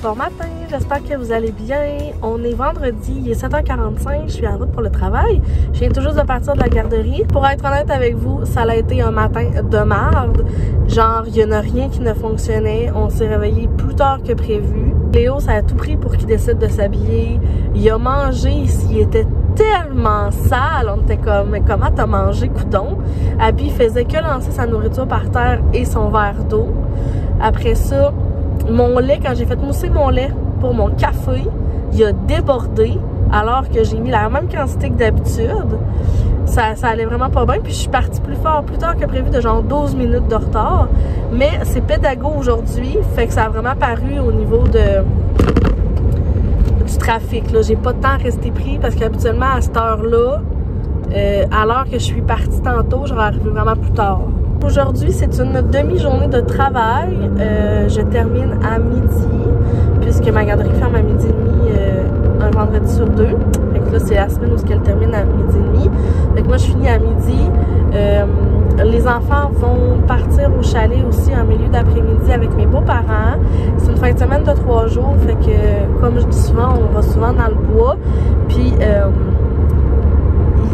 Bon matin, j'espère que vous allez bien. On est vendredi, il est 7h45, je suis en route pour le travail. Je viens tout juste de partir de la garderie. Pour être honnête avec vous, ça a été un matin de merde. Genre, il n'y en a rien qui ne fonctionnait. On s'est réveillé plus tard que prévu. Léo, ça a tout pris pour qu'il décide de s'habiller. Il a mangé, il était tellement sale. On était comme, mais comment t'as mangé, coudon? Abby faisait que lancer sa nourriture par terre et son verre d'eau. Après ça, mon lait, quand j'ai fait mousser mon lait pour mon café, il a débordé alors que j'ai mis la même quantité que d'habitude. Ça allait vraiment pas bien, puis je suis partie plus tard que prévu, de genre 12 minutes de retard. Mais c'est pédago aujourd'hui, fait que ça a vraiment paru au niveau du trafic. J'ai pas de temps à rester pris parce qu'habituellement à cette heure-là, à l'heure que je suis partie tantôt, j'aurais arrivé vraiment plus tard. Aujourd'hui, c'est une demi-journée de travail. Je termine à midi, puisque ma garderie ferme à midi et demi un vendredi sur deux. Fait que là, c'est la semaine où elle termine à midi et demi. Fait que moi, je finis à midi. Les enfants vont partir au chalet aussi en milieu d'après-midi avec mes beaux-parents. C'est une fin de semaine de 3 jours. Fait que, comme je dis souvent, on va souvent dans le bois. Puis,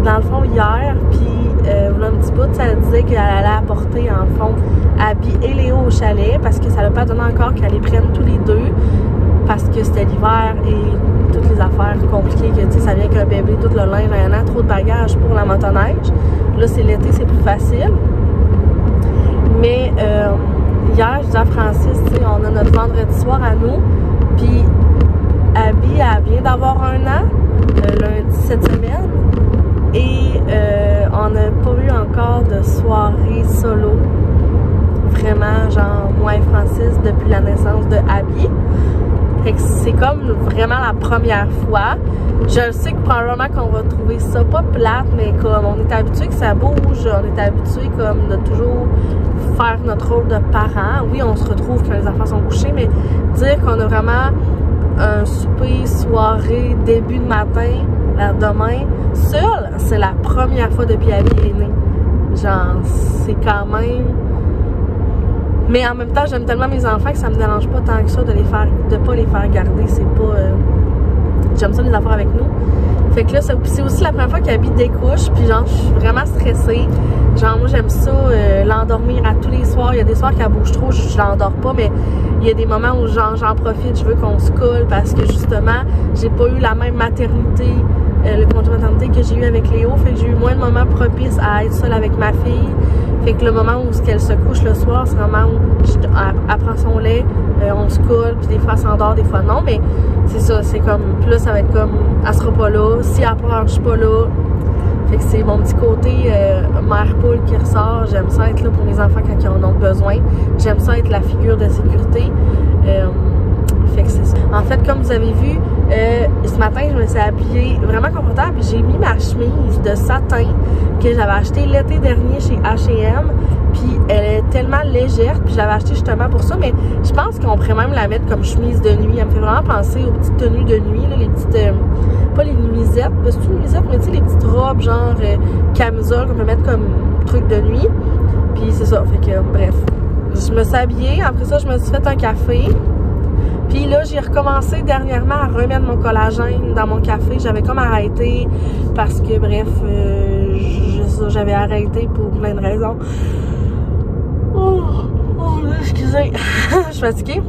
dans le fond, hier, puis voilà un petit bout, ça disait qu'elle allait apporter, en fond, Abby et Léo au chalet parce que ça n'a pas donné encore qu'elle les prenne tous les deux parce que c'était l'hiver et toutes les affaires compliquées, que tu sais, ça vient qu'un bébé, tout le linge, il y en a trop de bagages pour la motoneige. Là, c'est l'été, c'est plus facile. Mais hier, je dis à Francis, tu sais, on a notre vendredi soir à nous, puis Abby, elle vient d'avoir 1 an, lundi cette semaine. Et on n'a pas eu encore de soirée solo. Vraiment, genre, moi et Francis, depuis la naissance de Abby. Fait que c'est comme vraiment la première fois. Je sais que probablement qu'on va trouver ça pas plate, mais comme on est habitué que ça bouge, on est habitué comme de toujours faire notre rôle de parent. Oui, on se retrouve quand les enfants sont couchés, mais dire qu'on a vraiment un souper, soirée, début de matin, demain, seul, c'est la première fois depuis Abby est née. Genre, c'est quand même... Mais en même temps, j'aime tellement mes enfants que ça me dérange pas tant que ça de pas les faire garder. C'est pas... J'aime ça les affaires avec nous. Fait que là, c'est aussi la première fois qu'Abby découche, puis genre, je suis vraiment stressée. Genre, moi, j'aime ça, l'endormir à tous les soirs. Il y a des soirs qu'elle bouge trop, je l'endors pas, mais il y a des moments où genre, j'en profite, je veux qu'on se colle parce que justement, j'ai pas eu la même maternité, le congé maternité que j'ai eu avec Léo. Fait que j'ai eu moins de moments propices à être seule avec ma fille. Fait que le moment où elle se couche le soir, c'est vraiment où elle prend son lait, on se colle, puis des fois elle s'endort, des fois non, mais c'est ça, c'est comme, puis là ça va être comme, elle sera pas là, si elle pleure, je suis pas là. Fait que c'est mon petit côté mère poule qui ressort. J'aime ça être là pour mes enfants quand ils en ont besoin. J'aime ça être la figure de sécurité. Fait que c'est ça. En fait, comme vous avez vu, ce matin, je me suis habillée vraiment confortable. Puis j'ai mis ma chemise de satin que j'avais achetée l'été dernier chez H&M. Puis elle est tellement légère. Puis je l'avais achetée justement pour ça. Mais je pense qu'on pourrait même la mettre comme chemise de nuit. Elle me fait vraiment penser aux petites tenues de nuit. Là, les petites... pas les nuisettes. C'est une nuisette, mais tu sais, les petites robes genre camisole qu'on peut mettre comme truc de nuit. Puis c'est ça. Fait que bref. Je me suis habillée. Après ça, je me suis fait un café. Puis là, j'ai recommencé dernièrement à remettre mon collagène dans mon café. J'avais comme arrêté parce que, bref, j'avais arrêté pour plein de raisons. Oh excusez, je suis fatiguée.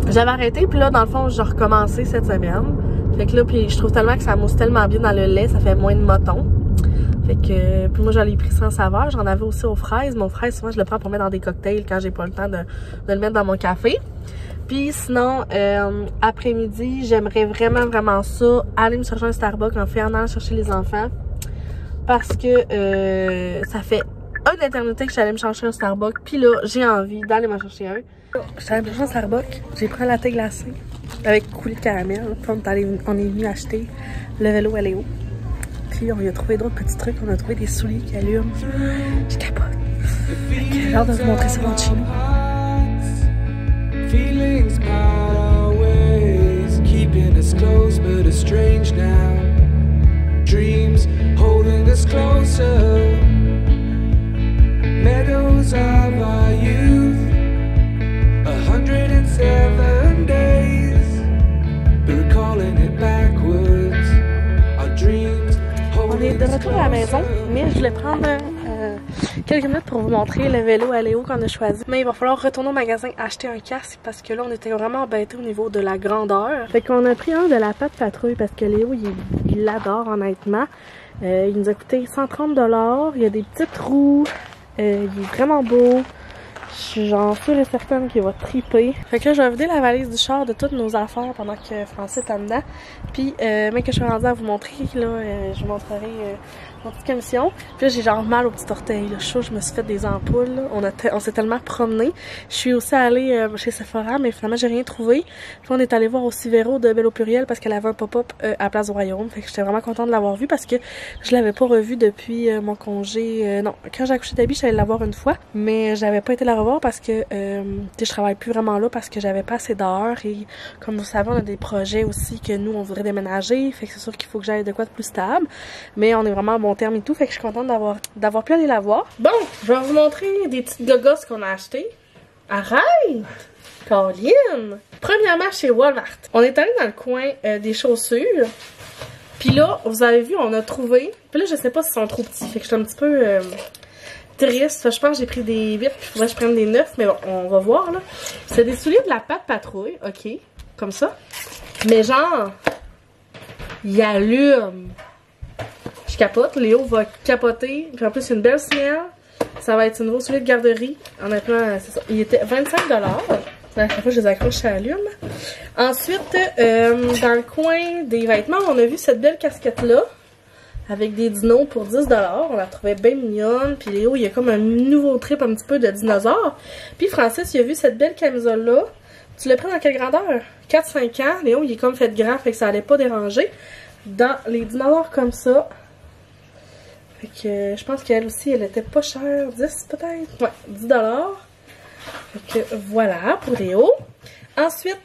J'avais arrêté, puis là, dans le fond, j'ai recommencé cette semaine. Fait que là, puis je trouve tellement que ça mousse tellement bien dans le lait, ça fait moins de mouton. Fait que, puis moi, j'en ai pris sans saveur. J'en avais aussi aux fraises. Mon fraise, souvent, je le prends pour mettre dans des cocktails quand j'ai pas le temps de le mettre dans mon café. Puis sinon, après-midi, j'aimerais vraiment ça, aller me chercher un Starbucks en allant chercher les enfants. Parce que ça fait une éternité que j'allais me chercher un Starbucks. Puis là, j'ai envie d'aller m'en chercher un. Je suis allée me chercher un Starbucks. J'ai pris un latte glacé avec coulis de caramel. Puis on est venu acheter le vélo à Léo. Puis on y a trouvé d'autres petits trucs. On a trouvé des souliers qui allument. Je capote. J'ai hâte de vous montrer ça dans chez nous. Feelings part our ways, keeping us close but it's strange now. Dreams holding us closer, meadows of our youth, 107 days. de retour à la maison, mais je voulais prendre quelques minutes pour vous montrer le vélo à Léo qu'on a choisi. Mais il va falloir retourner au magasin acheter un casque parce que là on était vraiment embêtés au niveau de la grandeur. Fait qu'on a pris un de la Pat Patrouille parce que Léo il l'adore honnêtement. Il nous a coûté 130 $. Il y a des petites roues, il est vraiment beau. Je suis genre sûre et certaine qu'il va triper. Fait que là, je vais vider la valise du char de toutes nos affaires pendant que Francis est en dedans. Puis, même que je suis rendue à vous montrer, là, je vous montrerai mon petite commission. Puis là, j'ai genre mal au petit orteil. Là. Je me suis fait des ampoules. Là. On s'est tellement promené. Je suis aussi allée chez Sephora, mais finalement, j'ai rien trouvé. Puis on est allé voir aussi Véro de Belle au Pluriel parce qu'elle avait un pop-up à Place du Royaume. Fait que j'étais vraiment contente de l'avoir vu parce que je l'avais pas revu depuis mon congé. Non, quand j'ai accouché d'Abby, j'allais la voir une fois, mais j'avais pas été la revoir parce que je travaille plus vraiment là parce que j'avais pas assez d'heures et comme vous savez, on a des projets aussi que nous, on voudrait déménager. Fait que c'est sûr qu'il faut que j'aille de quoi de plus stable. Mais on est vraiment à bon terme et tout. Fait que je suis contente d'avoir pu aller la voir. Bon, je vais vous montrer des petites gogos qu'on a achetées. Arrête! Colline! Premièrement, chez Walmart. On est allé dans le coin des chaussures. Puis là, vous avez vu, on a trouvé. Puis là, je sais pas s'ils sont trop petits. Fait que je suis un petit peu triste. Je pense que j'ai pris des 8. Puis il faudrait que je prenne des 9. Mais bon, on va voir là. C'est des souliers de la Pat Patrouille. OK. Comme ça. Mais genre, il allume. Je capote. Léo va capoter. Puis en plus, c'est une belle semelle. Ça va être un nouveau soulier de garderie. Honnêtement, c'est ça. Il était 25 $. À chaque fois, je les accroche, ça allume. Ensuite, dans le coin des vêtements, on a vu cette belle casquette-là. Avec des dinos pour 10 $. On la trouvait bien mignonne. Puis Léo, il y a comme un nouveau trip un petit peu de dinosaures. Puis Francis, il a vu cette belle camisole-là. Tu l'as pris dans quelle grandeur? 4-5 ans. Léo, il est comme fait grand, fait que ça allait pas déranger. Dans les dinosaures comme ça. Fait que je pense qu'elle aussi, elle était pas chère. 10 peut-être? Ouais, 10 $. Fait que voilà pour Léo. Ensuite,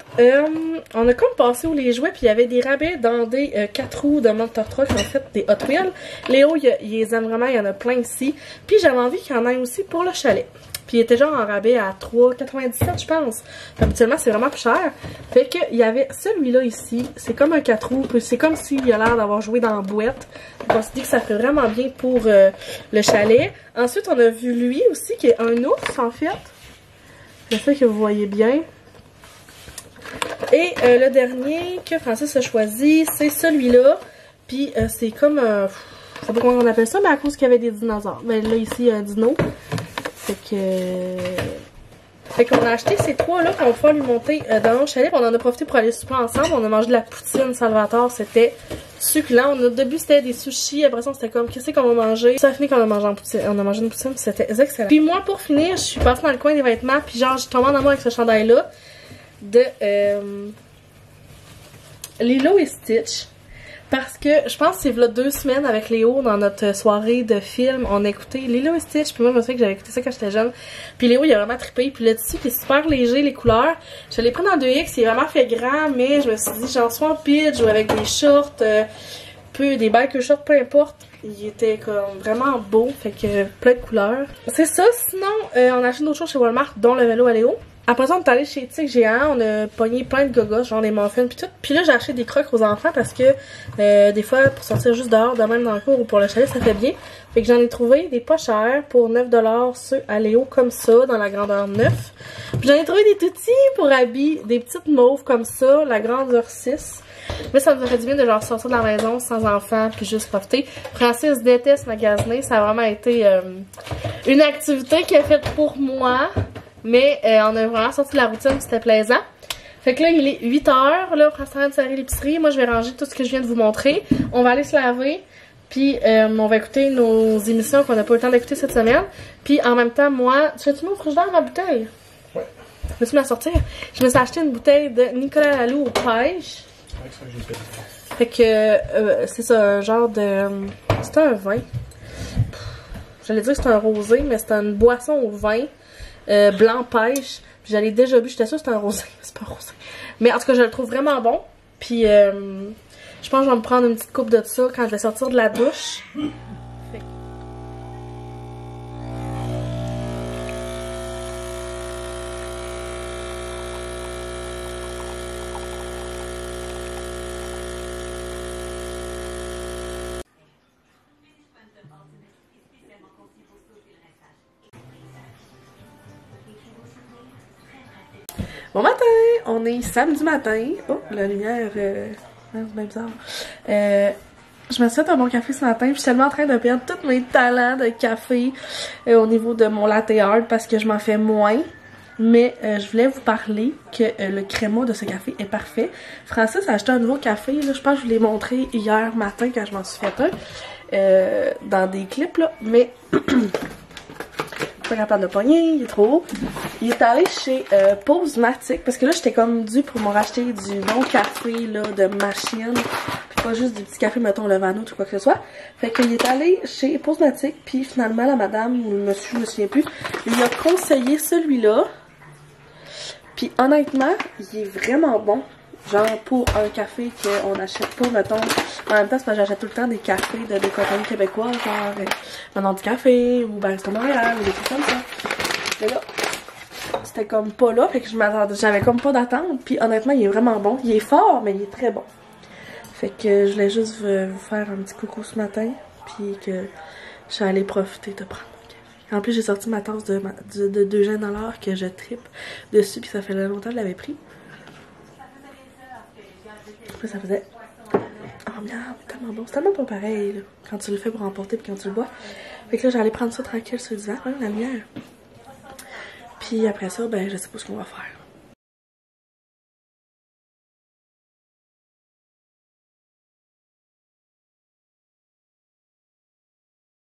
on a comme passé où les jouets, puis il y avait des rabais dans des 4 roues de Monster Truck, en fait, des Hot Wheels. Léo, il les aime vraiment, il y en a plein ici. Puis j'avais envie qu'il y en ait aussi pour le chalet. Puis il était genre en rabais à 3,97 je pense. Habituellement, c'est vraiment plus cher. Fait que il y avait celui-là ici. C'est comme un 4 roues. C'est comme s'il a l'air d'avoir joué dans la boîte. Donc on s'est dit que ça fait vraiment bien pour le chalet. Ensuite, on a vu lui aussi, qui est un ours en fait. J'espère que vous voyez bien. Et le dernier que Francis a choisi, c'est celui-là. Puis c'est comme un... je sais pas comment on appelle ça, mais à cause qu'il y avait des dinosaures. Ben là, ici, il y a un dino. Fait qu'on a acheté ces trois-là qu'on va pouvoir lui monter dans le chalet. On en a profité pour aller souper ensemble. On a mangé de la poutine Salvatore. C'était succulent. Au début, c'était des sushis. Après ça, c'était comme, qu'est-ce qu'on va manger? Ça a fini qu'on a mangé on a mangé une poutine. C'était excellent. Puis moi, pour finir, je suis passée dans le coin des vêtements. Puis genre, je suis tombée en amour avec ce chandail-là. De Lilo et Stitch. Parce que je pense que c'est là 2 semaines avec Léo dans notre soirée de film. On a écouté Lilo et Stitch. Puis moi je me souviens que j'avais écouté ça quand j'étais jeune. Puis Léo il a vraiment trippé. Puis le tissu qui est super léger, les couleurs. Je l'ai pris dans 2X, il est vraiment fait grand. Mais je me suis dit genre soit en pitch ou avec des shorts, des biker shorts, peu importe. Il était comme vraiment beau. Fait que plein de couleurs. C'est ça. Sinon on a acheté d'autres choses chez Walmart, dont le vélo à Léo. Après ça, on est allé chez Tic Géant, on a pogné plein de gogos, genre des muffins pis tout. Puis là, j'ai acheté des crocs aux enfants parce que des fois, pour sortir juste dehors, de même dans le cours ou pour le chalet, ça fait bien. Fait que j'en ai trouvé des pas chers pour 9 $, ceux à Léo comme ça, dans la grandeur 9. Puis j'en ai trouvé des tout petits pour Abby, des petites mauves comme ça, la grandeur 6. Mais ça nous a fait du bien de genre sortir de la maison sans enfants puis juste profiter. Francis déteste magasiner, ça a vraiment été une activité qu'il a faite pour moi. Mais on a vraiment sorti de la routine, c'était plaisant. Fait que là, il est 8 h. Là, on va serrer l'épicerie. Moi, je vais ranger tout ce que je viens de vous montrer. On va aller se laver. Puis, on va écouter nos émissions qu'on n'a pas eu le temps d'écouter cette semaine. Puis, en même temps, moi... Tu fais-tu mon frigidaire ma bouteille? Ouais. Veux-tu me la sortir? Je me suis acheté une bouteille de Nicolas Lalou au pêche. Fait que, c'est ça, un genre de... C'était un vin. J'allais dire que c'était un rosé, mais c'était une boisson au vin. Blanc pêche. Puis j'allais déjà bu, j'étais sûre que c'était un rosé. C'est pas un rosé. Mais en tout cas, je le trouve vraiment bon. Puis je pense que je vais me prendre une petite coupe de ça quand je vais sortir de la douche. Bon matin! On est samedi matin. Oh, la lumière, c'est bien bizarre. Je me suis fait un bon café ce matin. Je suis tellement en train de perdre tous mes talents de café au niveau de mon latte art parce que je m'en fais moins. Mais je voulais vous parler que le créma de ce café est parfait. Francis a acheté un nouveau café. Là, je pense que je vous l'ai montré hier matin quand je m'en suis fait un. Dans des clips là. Mais pas capable de pogner, il est trop haut. Il est allé chez Posematic parce que là j'étais comme due pour me racheter du bon café là de machine, puis pas juste du petit café mettons le Vanout ou quoi que ce soit. Fait qu'il est allé chez Posematic, puis finalement la madame ou le monsieur, je me souviens plus, lui a conseillé celui-là. Puis honnêtement, il est vraiment bon. Genre pour un café qu'on achète pas, mettons. En même temps, c'est parce que j'achète tout le temps des cafés de des compagnies québécoises, genre Manon du Café ou Barista Montréal ou des trucs comme ça. Et là, c'était comme pas là, fait que je m'attendais, j'avais comme pas d'attente. Puis honnêtement, il est vraiment bon. Il est fort, mais il est très bon. Fait que je voulais juste vous faire un petit coucou ce matin. Puis que je suis allée profiter de prendre mon café. En plus, j'ai sorti ma tasse de 2 $, que je trippe dessus, puis ça fait longtemps que je l'avais pris. Ça faisait oh merde, c'est tellement bon, c'est tellement pas pareil là, quand tu le fais pour emporter puis quand tu le bois. Fait que là j'allais prendre ça tranquille sur le divan, la lumière. Puis après ça, ben je sais pas ce qu'on va faire.